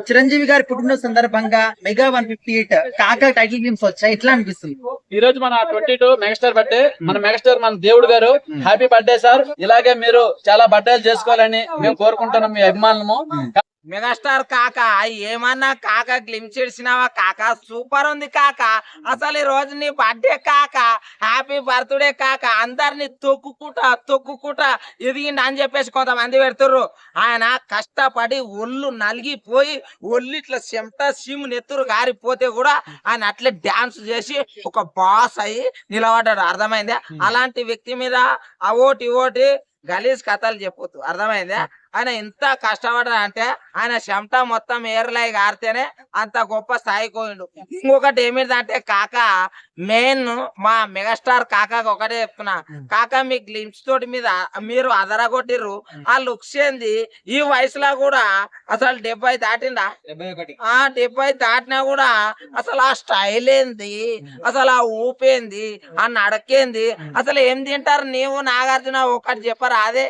చిరంజీవి గారి పుట్టినరోజు సందర్భంగా మెగా 158 కాకా టైటిల్ గేమ్స్ వచ్చాయి. ఎట్లా అనిపిస్తుంది? ఈ రోజు మన 22 మెగాస్టార్ బర్త్డే. మన మెగాస్టార్ మన దేవుడు గారు హ్యాపీ బర్త్డే సార్. ఇలాగే మీరు చాలా బర్త్డేలు చేసుకోవాలని మేము కోరుకుంటున్నాం మీ అభిమానులము. మెగాస్టార్ కాక ఏమన్నా కాక గ్లిమ్స్ ఇచ్చినావా కాక, సూపర్ ఉంది కాక. అసలు ఈ రోజు నీ బర్త్డే కాక, హ్యాపీ బర్త్డే కాక. అందరిని తొక్కుకుంటా ఎదిగిండి అని చెప్పేసి కొంతమంది పెడుతుర్రు. ఆయన కష్టపడి ఒళ్ళు నలిగిపోయి ఒళ్ళు ఇట్లా చెమట సిమ్ నెత్తురు గారిపోతే కూడా ఆయన అట్లే డాన్స్ చేసి ఒక బాస్ అయ్యి నిలబడ్డాడు. అర్థమైందా? అలాంటి వ్యక్తి మీద ఓటి గలీజ్ కథలు చెప్పొద్దు. అర్థమైందా? ఆయన ఎంత కష్టపడ్డా అంటే ఆయన చెమట మొత్తం ఏర్లై గారితేనే అంత గొప్ప స్థాయికి పోయిండు. ఇంకొకటి ఏమిటంటే కాక మెయిన్ మా మెగాస్టార్ కాకాకి ఒకటే చెప్తున్నా, కాక మీ గ్లిమ్స్ తోటి మీద మీరు అదరగొట్టిర్రు. ఆ లుక్స్ ఏంది ఈ వయసులో కూడా అసలు 70 దాటిండా? 70 దాటినా కూడా అసలు ఆ స్టైల్ ఏంది, అసలు ఆ ఊపేంది, ఆ నడకేంది, అసలు ఏం తింటారు నీవు నాగార్జున ఒకటి చెప్పరా? అదే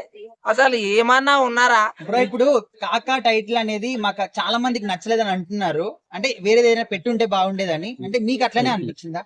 అసలు ఏమన్నా ఉన్నారా? ఇప్పుడు కాకా టైటిల్ అనేది మాకు చాలా మందికి నచ్చలేదని అంటున్నారు. అంటే వేరేది ఏదైనా పెట్టుంటే బాగుండేదని, అంటే మీకు అట్లనే అనిపించిందా?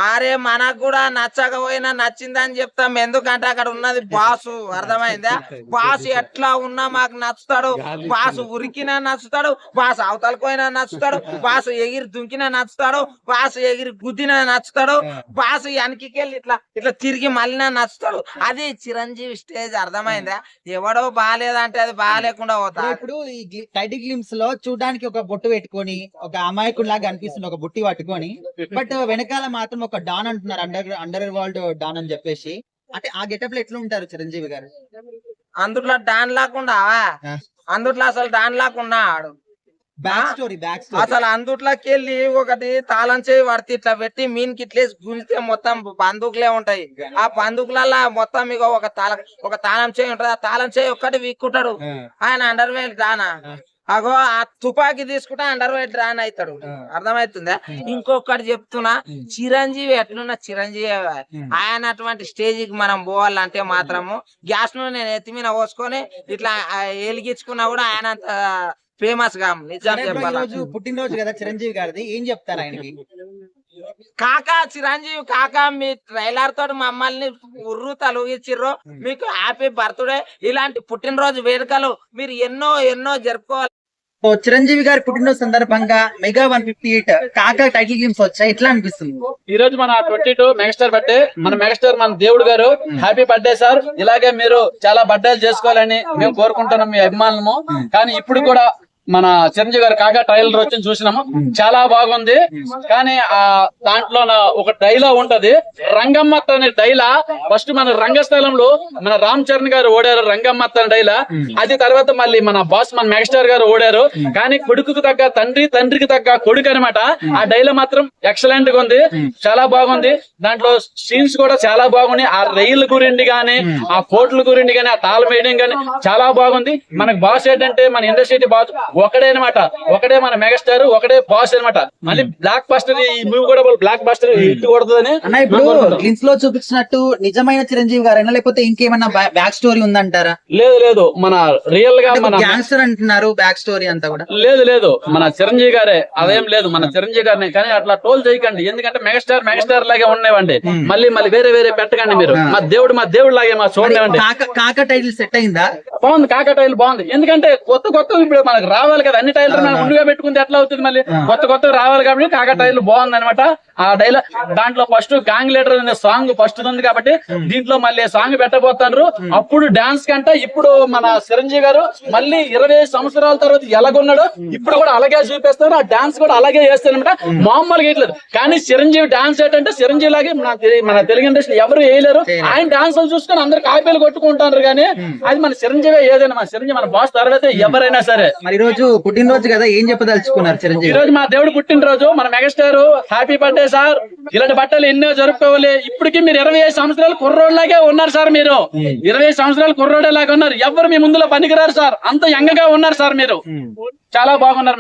అరే మనకు కూడా నచ్చకపోయినా నచ్చిందని చెప్తాం. ఎందుకంటే అక్కడ ఉన్నది బాసు. అర్థమైందా? బాసు ఎట్లా ఉన్నా మాకు నచ్చుతాడు. బాసు ఉరికినా నచ్చుతాడు, బాసు అవతలకోయినా నచ్చుతాడు, బాసు ఎగిరి దుంకినా నచ్చుతాడు, బాసు ఎగిరి గుద్దినా నచ్చుతాడు, బాసు వెనక్కికెళ్ళి ఇట్లా తిరిగి మళ్ళీ నచ్చుతాడు. అది చిరంజీవి స్టేజ్. అర్థమైందా? ఎవడో బాగాలేదంటే అది బాగాలేకుండా పోతా. ఇప్పుడు ఈ టైటిల్ గ్లిమ్స్ లో చూడడానికి ఒక బొట్టు పెట్టుకొని ఒక అమాయకుడు లాగా అనిపిస్తుంది, ఒక బుట్టి పట్టుకొని. బట్ వెనకాల మాత్రం ఒక డాన్ అంటున్నారు, అండర్ వరల్డ్ డాన్ అని చెప్పేసి. అంటే ఆ గెటప్ లో ఎట్లా ఉంటారు చిరంజీవి గారు? అందుట్లో డాన్ లాకుండా, అందుట్లో అసలు డాన్ లాకుండా ఆడు బ్యాక్ స్టోరీ అసలు అందుట్లోకి వెళ్ళి ఒకటి తాళం చేయి పడితే ఇట్లా పెట్టి మీన్కి ఇట్లేసి గుంజితే మొత్తం బందూకులే ఉంటాయి. ఆ బందూకులలో మొత్తం ఇక ఒక తాళం చేయి ఉంటది. ఆ తాళం చేయి ఒక్కటి వీక్కుంటాడు ఆయన. అండర్ వేల్ డానా అగో ఆ తుపాకీ తీసుకుంటే అండర్ వైట్ డ్రాన్ అవుతాడు. అర్థమవుతుందా? ఇంకొకటి చెప్తున్నా, చిరంజీవి ఎట్లున్నా చిరంజీవి. ఆయన అటువంటి స్టేజికి మనం పోవాలంటే మాత్రము గ్యాస్ ను నేను ఎత్తి మీద పోసుకొని ఇట్లా వెలిగించుకున్నా కూడా ఆయన అంత ఫేమస్ గా. నిజం చెప్పాలి, పుట్టినరోజు కదా చిరంజీవి గారిది, ఏం చెప్తారు ఆయనకి? కాకా చిరంజీవి కాకా, మీ ట్రైలర్ తోటి మమ్మల్ని ఉర్రు తలుగిచ్చిర్రు. మీకు హ్యాపీ బర్త్డే. ఇలాంటి పుట్టినరోజు వేడుకలు మీరు ఎన్నో జరుపుకోవాలి. చిరంజీవి గారి పుట్టినరోజు సందర్భంగా మెగా 158 కాకా టైటిల్ గేమ్స్ వచ్చాయి. ఎట్లా అనిపిస్తుంది? ఈ రోజు మన 22 మెగాస్టార్ బర్త్డే. మన మెగాస్టార్ మన దేవుడు గారు హ్యాపీ బర్త్డే సార్. ఇలాగే మీరు చాలా బర్త్డేలు చేసుకోవాలని మేము కోరుకుంటున్నాం మీ అభిమానులము. కానీ ఇప్పుడు కూడా మన చిరంజీవి గారు కాకా ట్రైలర్ వచ్చి చూసినాము, చాలా బాగుంది. కానీ ఆ దాంట్లో ఒక డైలాగ్ ఉంటది, రంగమ్మత్త అనే డైలా. ఫస్ట్ మన రంగస్థలంలో మన రామ్ చరణ్ గారు ఓడారు రంగమ్మత్త అనే డైలా. అది తర్వాత మళ్ళీ మన బాస్ మన మెగాస్టార్ గారు ఓడారు. కానీ కొడుకుకు తగ్గ తండ్రి, తండ్రికి తగ్గ కొడుకు అనమాట. ఆ డైలా మాత్రం ఎక్సలెంట్ గా ఉంది, చాలా బాగుంది. దాంట్లో సీన్స్ కూడా చాలా బాగున్నాయి. ఆ రైలు గురించి గానీ, ఆ కోట్ల గురించి గానీ, ఆ తాళం వేయడం గానీ చాలా బాగుంది. మనకు బాస్ ఏంటంటే మన ఇండస్ట్రీ బాస్ ఒకడే అనమాట. ఒకడే మన మెగాస్టార్, ఒకడే బాస్ అనమాట. మళ్ళీ బ్లాక్ బస్టర్, ఈ మూవీ కూడా బ్లాక్ బస్టర్ హిట్ కొడుతుందని. ఇప్పుడు గ్లిమ్స్ లో చూపించినట్టు నిజమైన చిరంజీవి గారైనా లేకపోతే ఇంకేమన్నా బ్యాక్ స్టోరీ ఉందంటారా? లేదు, మన రియల్ గా మన గ్యాంగ్స్టర్ అంటున్నారు, బ్యాక్ స్టోరీ అంతా కూడా లేదు మన చిరంజీవి గారే. అదేం లేదు, మన చిరంజీవి గారిని. కానీ అట్లా టోల్ చేయకండి, ఎందుకంటే మెగాస్టార్ లాగే ఉండేవండి. మళ్ళీ వేరే పెట్టకండి మీరు. మా దేవుడు లాగే మా చూడండి. కాకా టైటిల్ సెట్ అయిందా? బాగుంది, కాకా టైటిల్ బాగుంది. ఎందుకంటే కొత్త ఇప్పుడు మనకు రావాలి కదా, అన్ని టైలర్ మనం ముందుగా పెట్టుకుంటే ఎట్లా అవుతుంది? మళ్ళీ కొత్త రావాలి కాబట్టి కాకా టైల్ బాగుంది అనమాట. ఆ డైలాగ్ దాంట్లో ఫస్ట్ గాంగ్ లీడర్ అనే సాంగ్ ఫస్ట్ ఉంది కాబట్టి దీంట్లో మళ్ళీ సాంగ్ పెట్టబోతారు. అప్పుడు డాన్స్ కంటే ఇప్పుడు మన చిరంజీవి గారు మళ్ళీ 25 సంవత్సరాల తర్వాత ఎలాగున్నాడు ఇప్పుడు కూడా అలాగే చూపిస్తారు. ఆ డాన్స్ కూడా అలాగే చేస్తారనమాట. మామూలుగా వేయట్లేదు. కానీ చిరంజీవి డాన్స్ ఏంటంటే చిరంజీవి లాగే మన తెలుగు ఇండస్ట్రీ ఎవరు వేయలేరు. ఆయన డాన్స్ చూసుకొని అందరు కాపీలు కొట్టుకుంటారు. కానీ అది మన చిరంజీవి. ఏదైనా మన చిరంజీవి మన బాస్ తర్వాత ఎవరైనా సరే. మరి రోజు పుట్టినరోజు కదా, ఏం చెప్పదలుచుకున్నారు చిరంజీవి? ఈ రోజు మా దేవుడు పుట్టినరోజు, మన మెగాస్టార్ హ్యాపీ బర్త్డే సార్. ఇలాంటి బట్టలు ఎన్నో జరుపుకోవాలి. ఇప్పటికి మీరు 25 సంవత్సరాలు కుర్రోడ్లాగే ఉన్నారు సార్. మీరు 25 సంవత్సరాలు కుర్రోడేలాగా ఉన్నారు. ఎవరు మీ ముందులో పనికిరారు సార్. అంత యంగ్ గా ఉన్నారు సార్. మీరు చాలా బాగున్నారు.